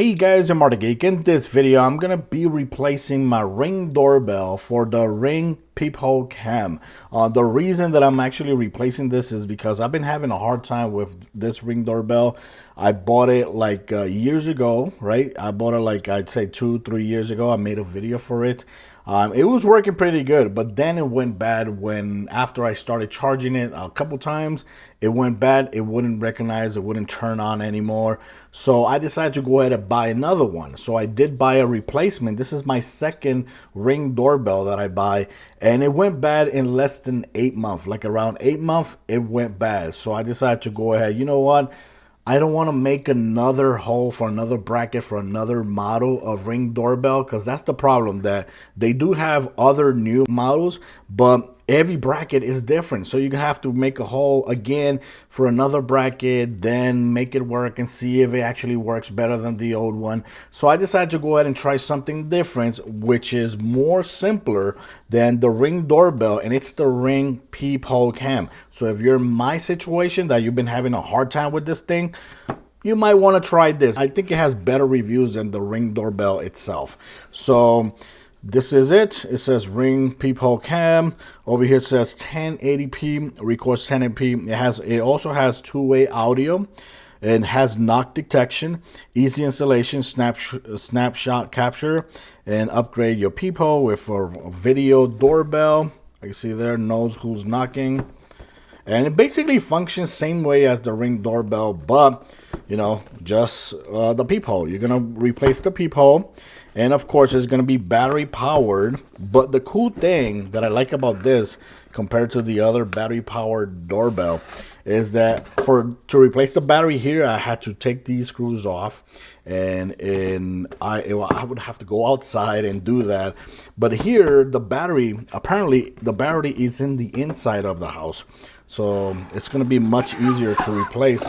Hey guys, I'm Marta Geek. In this video, I'm gonna be replacing my Ring doorbell for the Ring Peephole Cam. The reason that I'm actually replacing this is because I've been having a hard time with this Ring doorbell. I bought it like years ago, right? I bought it like I'd say 2-3 years ago. I made a video for it. It was working pretty good, but then it went bad when after I started charging it a couple times, it went bad. It wouldn't recognize, it wouldn't turn on anymore. So I decided to go ahead and buy another one. So I did buy a replacement. This is my second Ring doorbell that I buy, and it went bad in less than 8 months. Like around 8 months, it went bad. So I decided to go ahead. You know what? I don't want to make another hole for another bracket for another model of Ring doorbell, because that's the problem, that they do have other new models, but every bracket is different. So you're gonna have to make a hole again for another bracket, then make it work and see if it actually works better than the old one. So I decided to go ahead and try something different, which is more simpler than the Ring doorbell, and it's the Ring Peephole Cam. So if you're in my situation that you've been having a hard time with this thing, you might want to try this. I think it has better reviews than the Ring doorbell itself. So this is it. It says Ring Peephole Cam. Over here it says 1080p, records 1080p. It also has two-way audio and has knock detection, easy installation, snapshot capture, and upgrade your peephole with a video doorbell. You can see there, knows who's knocking. And it basically functions same way as the Ring doorbell, but you know, just the peephole. You're gonna replace the peephole, and of course it's gonna be battery powered. But the cool thing that I like about this compared to the other battery powered doorbell is that to replace the battery here, I had to take these screws off, and I would have to go outside and do that. But here the battery, apparently the battery is in the inside of the house, so it's going to be much easier to replace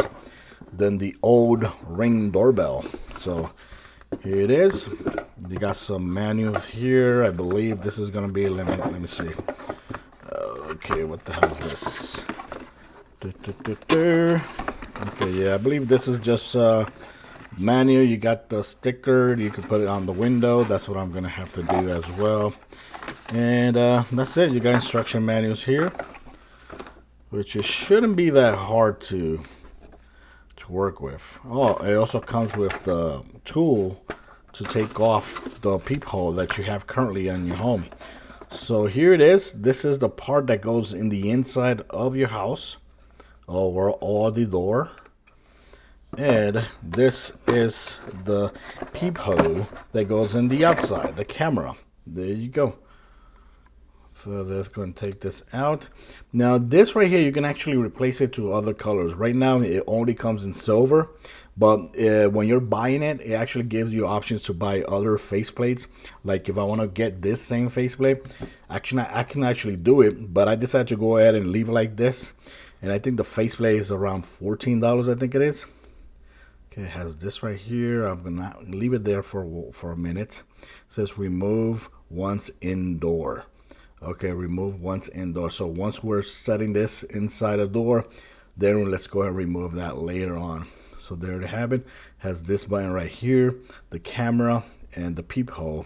than the old Ring doorbell. So here it is. You got some manuals here. I believe this is going to be, let me see. Okay, what the hell is this? Okay, yeah, I believe this is just manual. You got the sticker, you can put it on the window. That's what I'm gonna have to do as well. And that's it. You got instruction manuals here, which it shouldn't be that hard to work with. Oh, it also comes with the tool to take off the peephole that you have currently in your home. So here it is. This is the part that goes in the inside of your house or the door, and this is the peephole that goes in the outside, the camera. There you go. So let's go and take this out. Now this right here, you can actually replace it to other colors. Right now it only comes in silver, but when you're buying it, it actually gives you options to buy other faceplates. Like if I want to get this same faceplate, actually I can actually do it, but I decided to go ahead and leave it like this. And I think the faceplate is around $14, I think it is. Okay, it has this right here. I'm gonna leave it there for a minute. It says remove once indoor. Okay, remove once indoor. So once we're setting this inside a door, then let's go ahead and remove that later on. So there you have it. Has this button right here, the camera and the peephole.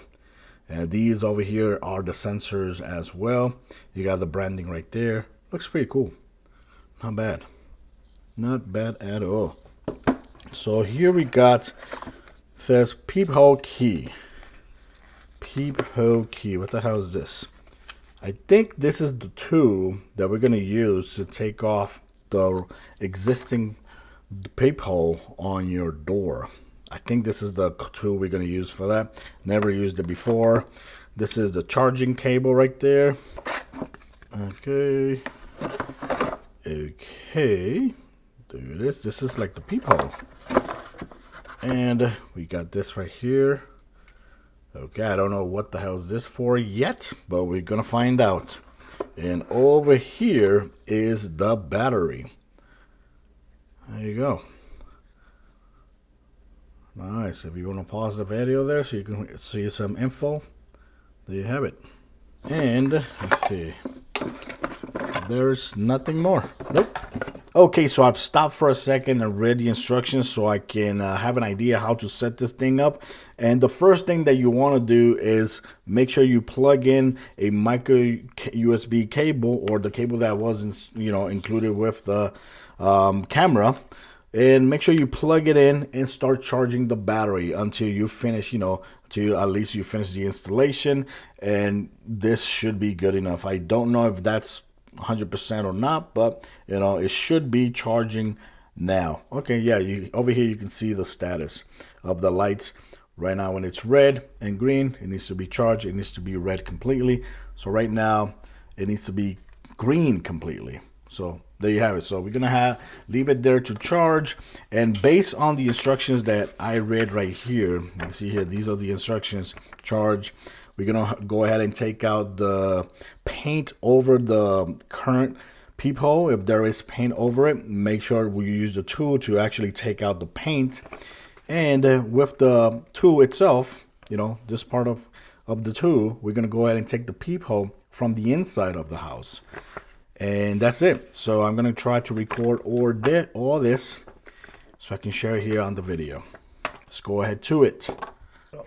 And these over here are the sensors as well. You got the branding right there. Looks pretty cool. Not bad. Not bad at all. So here we got, says peephole key. Peephole key. What the hell is this? I think this is the tool that we're going to use to take off the existing peephole on your door. I think this is the tool we're going to use for that. Never used it before. This is the charging cable right there. Okay. Okay. There it is. This is like the peephole. And we got this right here. Okay, I don't know what the hell is this for yet, but we're gonna find out. And over here is the battery. There you go. Nice. If you want to pause the video there so you can see some info, there you have it. And let's see. There's nothing more. Nope. Okay, so I've stopped for a second and read the instructions so I can have an idea how to set this thing up. And the first thing that you want to do is make sure you plug in a micro USB cable, or the cable that wasn't, included with the camera. And make sure you plug it in and start charging the battery until you finish, till at least you finish the installation. And this should be good enough. I don't know if that's 100% or not, but it should be charging now. Okay, yeah, over here you can see the status of the lights right now. When it's red and green, it needs to be charged. It needs to be red completely. So right now it needs to be green completely. So there you have it. So we're gonna leave it there to charge, and based on the instructions that I read right here, you can see here, these are the instructions. Charge. We're gonna go ahead and take out the paint over the current peephole. If there is paint over it, make sure you use the tool to actually take out the paint. And with the tool itself, this part of the tool, we're gonna go ahead and take the peephole from the inside of the house. And that's it. So I'm gonna try to record all this so I can share it here on the video. Let's go ahead to it.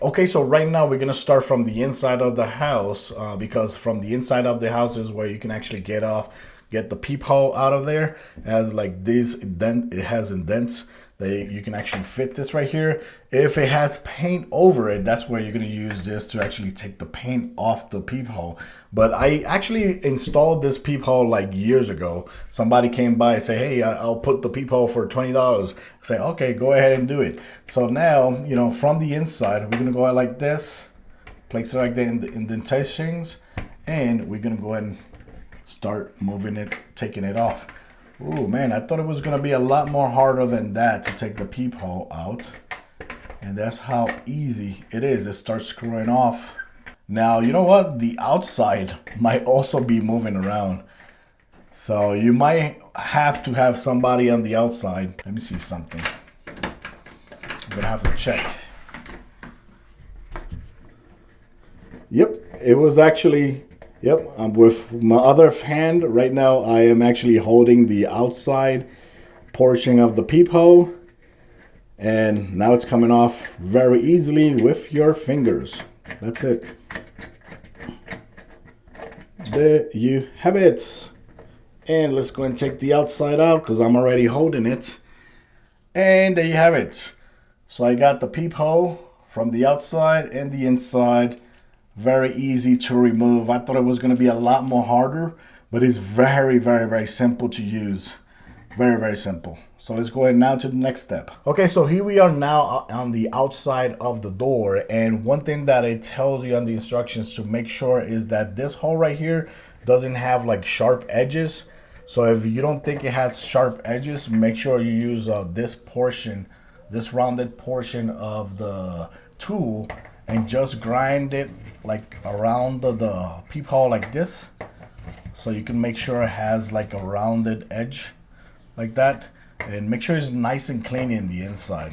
Okay, so right now we're gonna start from the inside of the house, because from the inside of the house is where you can actually get the peephole out of there. It has like this it has indents that you can actually fit this right here. If it has paint over it, that's where you're gonna use this to actually take the paint off the peephole. But I actually installed this peephole like years ago. Somebody came by and say, hey, I'll put the peephole for $20. I say, okay, go ahead and do it. So now, from the inside, we're gonna go out like this, place it like that in the indentations, and we're gonna go ahead and start moving it, taking it off. Oh man, I thought it was gonna be a lot more harder than that to take the peephole out. And that's how easy it is. It starts screwing off. Now, you know what? The outside might also be moving around. So you might have to have somebody on the outside. Let me see something. I'm gonna have to check. Yep, it was actually, yep, with my other hand right now, I am actually holding the outside portion of the peephole, and now it's coming off very easily with your fingers. That's it. There you have it. And let's go and take the outside out because I'm already holding it. And there you have it. So I got the peephole from the outside and the inside. Very easy to remove. I thought it was going to be a lot more harder, but it's very, very, very simple to use. Very, very simple. So let's go ahead now to the next step. Okay, so here we are now on the outside of the door. And one thing that it tells you on the instructions to make sure is that this hole right here doesn't have like sharp edges. So if you don't think it has sharp edges, make sure you use this portion, this rounded portion of the tool, and just grind it like around the peephole like this. So you can make sure it has like a rounded edge like that. And make sure it's nice and clean in the inside.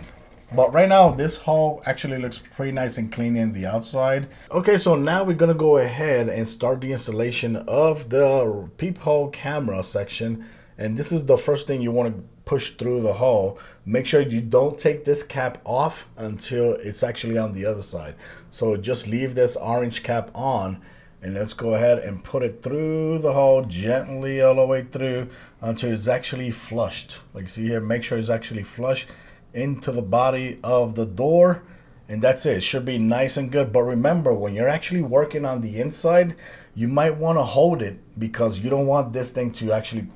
But right now, this hole actually looks pretty nice and clean in the outside. Okay, so now we're gonna go ahead and start the installation of the peephole camera section. And this is the first thing you wanna push through the hole. Make sure you don't take this cap off until it's actually on the other side. So just leave this orange cap on, and let's go ahead and put it through the hole gently all the way through until it's actually flushed. Like you see here, make sure it's actually flush into the body of the door, and that's it. It should be nice and good. But remember, when you're actually working on the inside, you might want to hold it because you don't want this thing to actually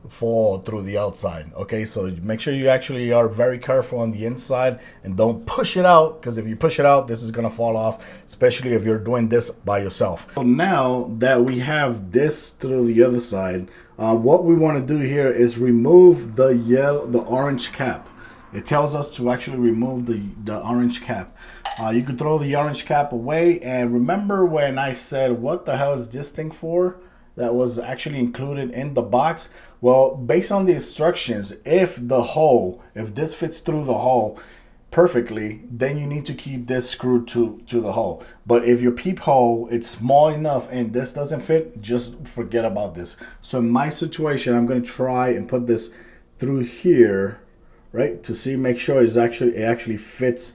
fall through the outside. Okay, so make sure you actually are very careful on the inside and don't push it out, because if you push it out, this is going to fall off, especially if you're doing this by yourself. So now that we have this through the other side, what we want to do here is remove the orange cap. It tells us to actually remove the orange cap. You could throw the orange cap away. And remember when I said, what the hell is this thing for? That was actually included in the box. Well, based on the instructions, if this fits through the hole perfectly, then you need to keep this screwed to the hole. But if your peephole, it's small enough and this doesn't fit, just forget about this. So in my situation, I'm going to try and put this through here, right, to see, make sure it actually fits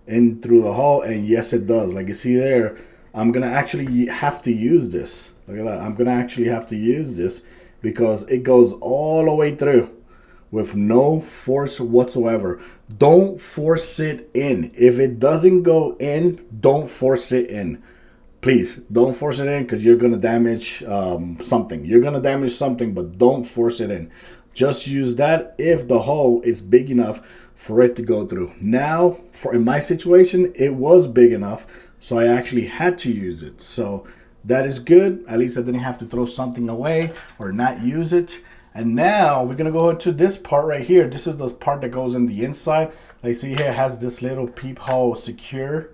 in through the hole. And yes, it does. Like you see there, I'm gonna actually have to use this. Look at that. I'm gonna actually have to use this because it goes all the way through with no force whatsoever. Don't force it in. If it doesn't go in, don't force it in. Please don't force it in, because you're gonna damage something. You're gonna damage something, but don't force it in. Just use that if the hole is big enough for it to go through. Now, in my situation, it was big enough, so I actually had to use it. So that is good. At least I didn't have to throw something away or not use it. And now we're gonna go to this part right here. This is the part that goes in the inside. Like, see here, it has this little peephole secure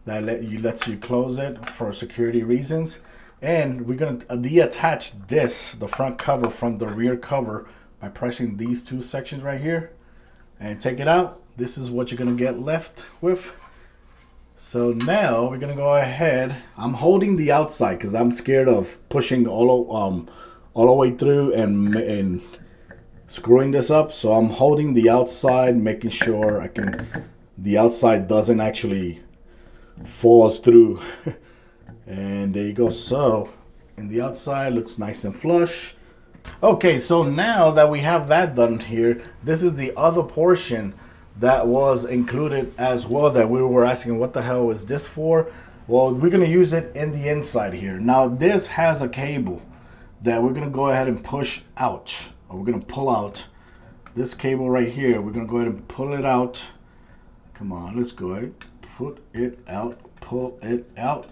that lets you close it for security reasons. And we're gonna deattach this, the front cover, from the rear cover by pressing these two sections right here and take it out. This is what you're gonna get left with. So now we're gonna go ahead. I'm holding the outside because I'm scared of pushing all the way through and screwing this up. So I'm holding the outside, making sure the outside doesn't actually falls through. And there you go. So, and the outside looks nice and flush. Okay, so now that we have that done here, this is the other portion that was included as well, that we were asking what the hell is this for. Well, we're gonna use it in the inside here. Now this has a cable that we're gonna go ahead and push out, or we're gonna pull out this cable right here. We're gonna go ahead and pull it out. Come on, let's go ahead, put it out, pull it out.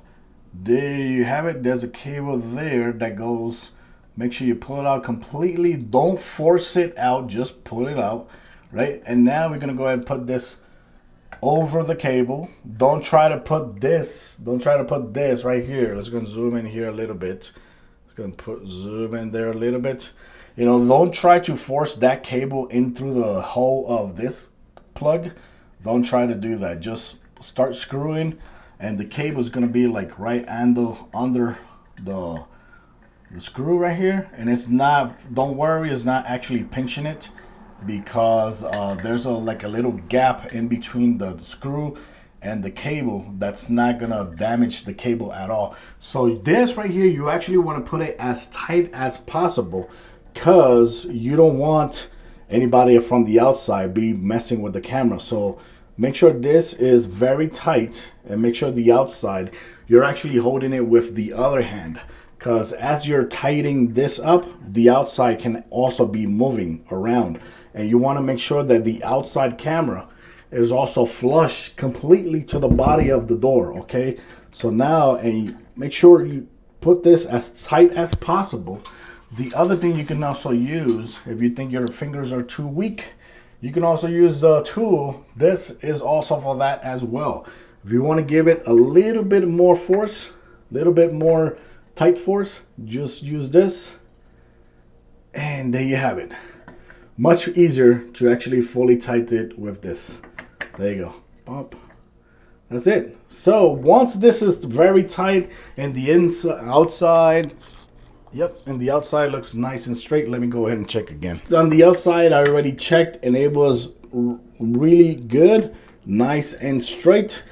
There you have it. There's a cable there that goes. Make sure you pull it out completely. Don't force it out, just pull it out, right? And now we're gonna go ahead and put this over the cable. Don't try to put this right here. Let's go zoom in here a little bit. Let's go zoom in there a little bit. You know, don't try to force that cable in through the hole of this plug. Don't try to do that. Just start screwing, and the cable is gonna be like right under the screw right here. And it's not, don't worry, it's not actually pinching it, because there's like a little gap in between the screw and the cable that's not gonna damage the cable at all. So this right here, you actually want to put it as tight as possible, because you don't want anybody from the outside be messing with the camera. So make sure this is very tight, and make sure the outside, you're actually holding it with the other hand, because as you're tightening this up, the outside can also be moving around, and you want to make sure that the outside camera is also flush completely to the body of the door. Okay, so now, and make sure you put this as tight as possible. The other thing you can also use, if you think your fingers are too weak, you can also use the tool. This is also for that as well. If you want to give it a little bit more force, a little bit more tight force, just use this, and there you have it. Much easier to actually fully tighten it with this. There you go. Bump. That's it. So once this is very tight, and the outside, yep, and the outside looks nice and straight. Let me go ahead and check again. On the outside, I already checked, and it was really good, nice and straight.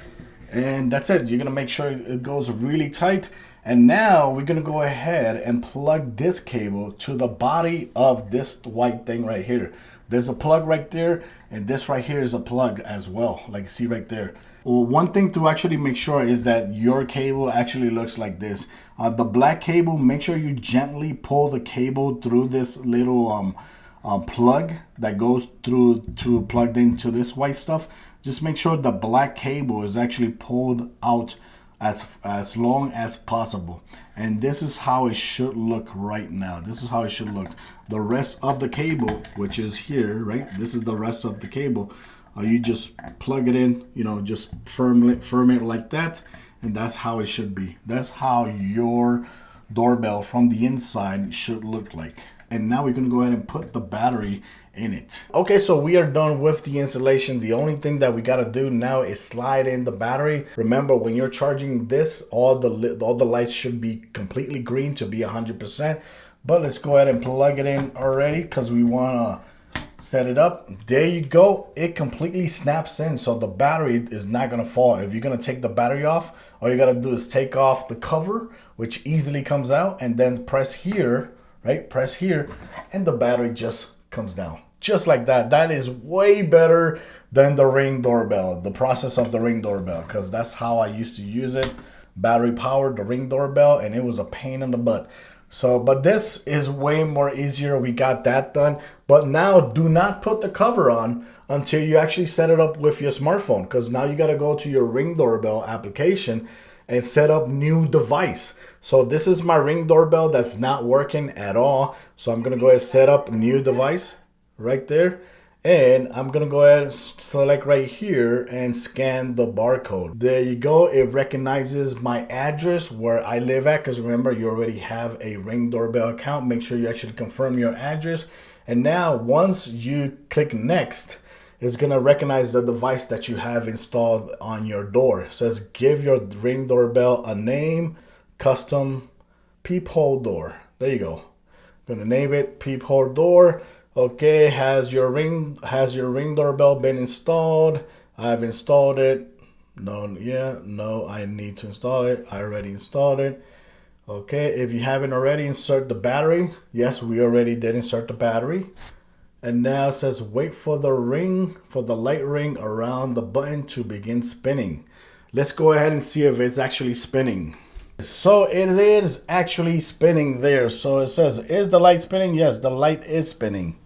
And that's it. You're gonna make sure it goes really tight. And now we're gonna go ahead and plug this cable to the body of this white thing right here. There's a plug right there, and this right here is a plug as well, like you see right there. Well, one thing to actually make sure is that your cable actually looks like this. The black cable, make sure you gently pull the cable through this little plug that goes through to plugged into this white stuff. Just make sure the black cable is actually pulled out as long as possible. And this is how it should look right now. This is how it should look. The rest of the cable, which is here, right? This is the rest of the cable. You just plug it in, you know, just firm it like that, and that's how it should be. That's how your doorbell from the inside should look like. And now we're gonna go ahead and put the battery in it. Okay, so we are done with the installation. The only thing that we gotta do now is slide in the battery. Remember, when you're charging this, all the lights should be completely green to be 100%. But let's go ahead and plug it in already, because we wanna Set it up. There you go. It completely snaps in, so the battery is not gonna fall. If you're gonna take the battery off, all you gotta do is take off the cover, which easily comes out, and then press here, right? Press here, and the battery just comes down. Just like that. That is way better than the Ring Doorbell, the process of the Ring Doorbell, because that's how I used to use it. Battery powered, the Ring Doorbell, and it was a pain in the butt. So, but this is way more easier. We got that done. But now do not put the cover on until you actually set it up with your smartphone, because now you got to go to your Ring Doorbell application and set up new device. So this is my Ring Doorbell that's not working at all. So I'm going to go ahead and set up new device right there. And I'm going to go ahead and select right here and scan the barcode. There you go. It recognizes my address where I live at, because remember, you already have a Ring Doorbell account. Make sure you actually confirm your address. And now once you click next, it's going to recognize the device that you have installed on your door. It says give your Ring Doorbell a name, custom peephole door. There you go. I'm going to name it peephole door. Okay, has your ring doorbell been installed? I've installed it. No, yeah, no, I need to install it. I already installed it. Okay, if you haven't already, insert the battery. Yes, we already did insert the battery. And now it says wait for the light ring around the button to begin spinning. Let's go ahead and see if it's actually spinning. So it is actually spinning there. So it says, is the light spinning? Yes, the light is spinning.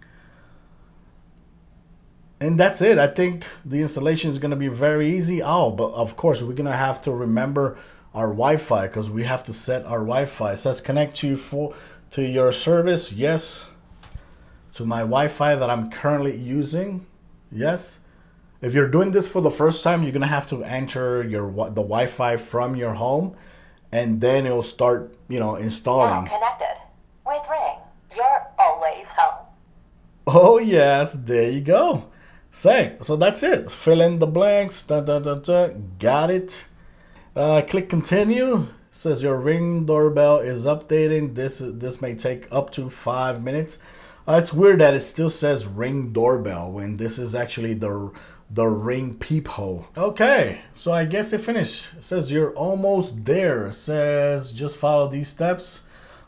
And that's it. I think the installation is going to be very easy. Oh, but of course, we're going to have to remember our Wi-Fi, because we have to set our Wi-Fi. It says connect to your service. Yes. To my Wi-Fi that I'm currently using. Yes. If you're doing this for the first time, you're going to have to enter the Wi-Fi from your home, and then it will start, installing. Now connected with Ring. You're always home. Oh, yes. There you go. So that's it. Fill in the blanks. Got it. Click continue. It says your Ring Doorbell is updating. This may take up to 5 minutes. It's weird that it still says Ring Doorbell when this is actually the Ring Peephole. Okay, so I guess it finished. It says you're almost there. It says just follow these steps.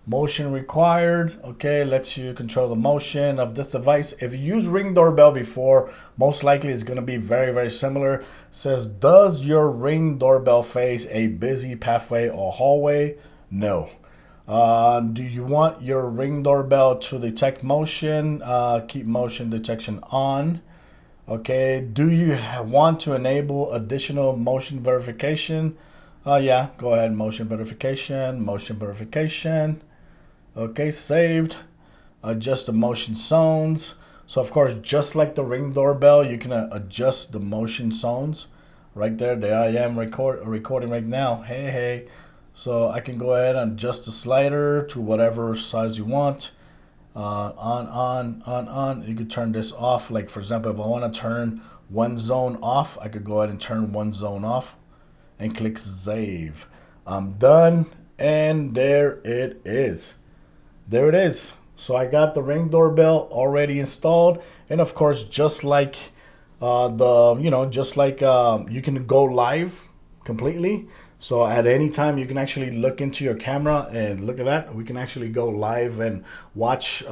Motion required. Okay, lets you control the motion of this device. If you use Ring Doorbell before, most likely it's going to be very, very similar. It says, does your Ring Doorbell face a busy pathway or hallway? No. Do you want your Ring Doorbell to detect motion? Keep motion detection on. Okay, do you want to enable additional motion verification? Yeah, go ahead, motion verification. Okay, saved. Adjust the motion zones. So of course, just like the Ring Doorbell, you can adjust the motion zones. Right there I am recording right now. Hey. So I can go ahead and adjust the slider to whatever size you want. On. You could turn this off. Like for example, if I want to turn one zone off, I could go ahead and turn one zone off and click save. I'm done, and there it is. There it is. So I got the Ring Doorbell already installed, and of course, just like you can go live completely. So at any time, you can actually look into your camera and look at that. We can actually go live and watch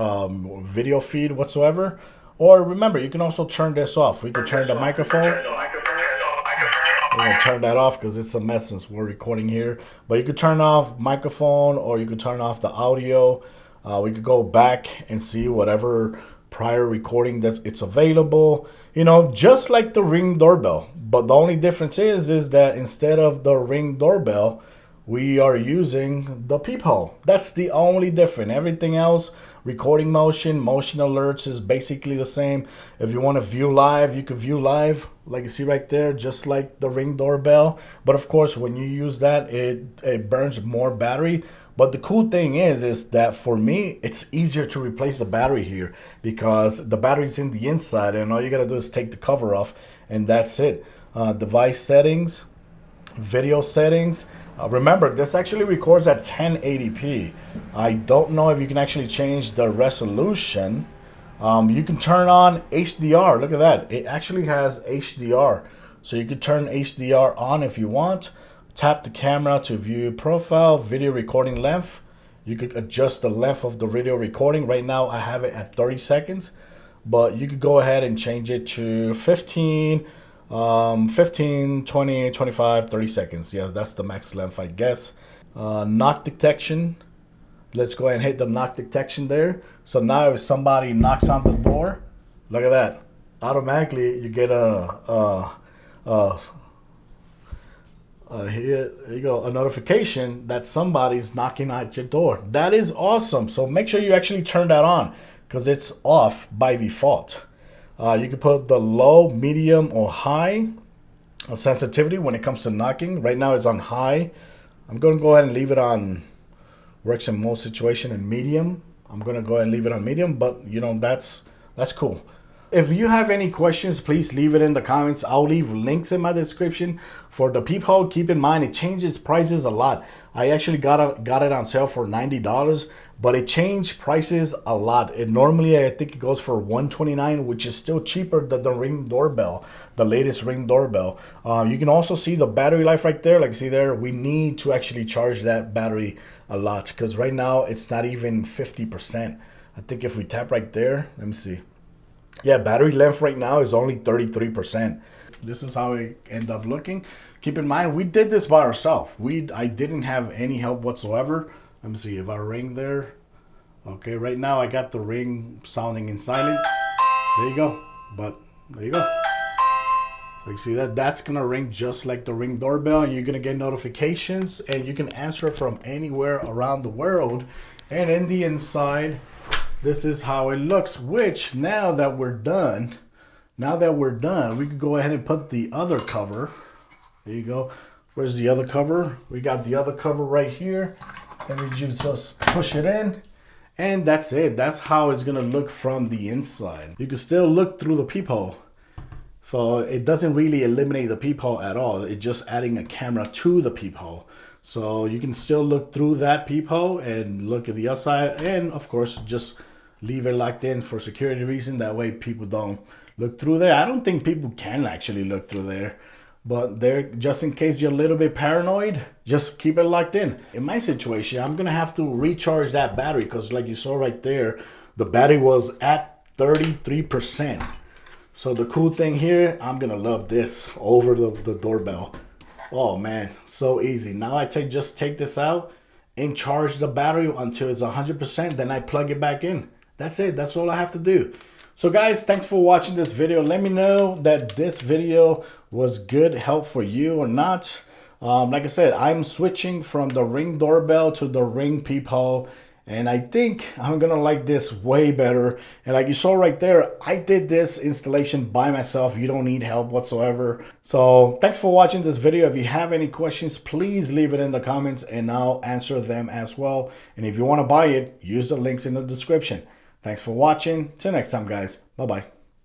video feed whatsoever. Or remember, you can also turn this off. We can turn the microphone. We're going to turn that off because it's a mess since we're recording here. But you could turn off microphone, or you could turn off the audio. We could go back and see whatever prior recording that it's available, just like the Ring Doorbell. But the only difference is that instead of the Ring Doorbell, we are using the Peephole. That's the only difference. Everything else, recording motion alerts, is basically the same. If you want to view live, you can view live, like you see right there, just like the Ring Doorbell. But of course, when you use that, it burns more battery. But the cool thing is that for me, it's easier to replace the battery here because the battery's in the inside, and all you gotta do is take the cover off, and that's it. Device settings, video settings. Remember, this actually records at 1080p. I don't know if you can actually change the resolution, You can turn on HDR. Look at that. It actually has HDR. So you could turn HDR on if you want. Tap the camera to view profile, video recording length. You could adjust the length of the video recording. Right now I have it at 30 seconds, but you could go ahead and change it to 15, 20, 25, 30 seconds. Yes, that's the max length, I guess. Knock detection. Let's go ahead and hit the knock detection there. So now if somebody knocks on the door, look at that. Automatically you get here you go, a notification that somebody's knocking at your door. That is awesome. So make sure you actually turn that on because it's off by default. You can put the low, medium, or high sensitivity when it comes to knocking. Right now it's on high. I'm going to go ahead and leave it on, works in most situation, in medium. I'm going to go ahead and leave it on medium, but you know, that's cool. If you have any questions, please leave it in the comments. I'll leave links in my description for the peephole. Keep in mind, it changes prices a lot. I actually got it on sale for $90, but it changed prices a lot. It normally, I think it goes for $129, which is still cheaper than the Ring Doorbell, the latest Ring Doorbell. You can also see the battery life right there. Like, see there, we need to actually charge that battery a lot because right now it's not even 50%. I think if we tap right there, let me see. Yeah, battery length right now is only 33%. This is how it ended up looking. Keep in mind, we did this by ourselves. I didn't have any help whatsoever. Let me see if I ring there. Okay, right now I got the ring sounding in silent. There you go. But there you go. So you see that that's gonna ring just like the Ring Doorbell, and you're gonna get notifications, and you can answer from anywhere around the world. And in the inside, this is how it looks, which now that we're done, we could go ahead and put the other cover. There you go. Where's the other cover? We got the other cover right here. And we just push it in. And that's it. That's how it's going to look from the inside. You can still look through the peephole. So it doesn't really eliminate the peephole at all. It's just adding a camera to the peephole. So you can still look through that peephole and look at the outside, and of course just leave it locked in for security reason. That way people don't look through there. I don't think people can actually look through there, but there, just in case you're a little bit paranoid, just keep it locked in. In my situation, I'm gonna have to recharge that battery because like you saw right there, the battery was at 33%. So the cool thing here, I'm gonna love this over the doorbell. Oh man, so easy. Now I just take this out and charge the battery until it's 100%, then I plug it back in. That's it. That's all I have to do. So guys, thanks for watching this video. Let me know that this video was good help for you or not. Like I said, I'm switching from the Ring Doorbell to the Ring Peephole, and I think I'm gonna like this way better. And like you saw right there, I did this installation by myself. You don't need help whatsoever. So thanks for watching this video. If you have any questions, please leave it in the comments and I'll answer them as well. And if you wanna buy it, use the links in the description. Thanks for watching. Till next time, guys. Bye-bye.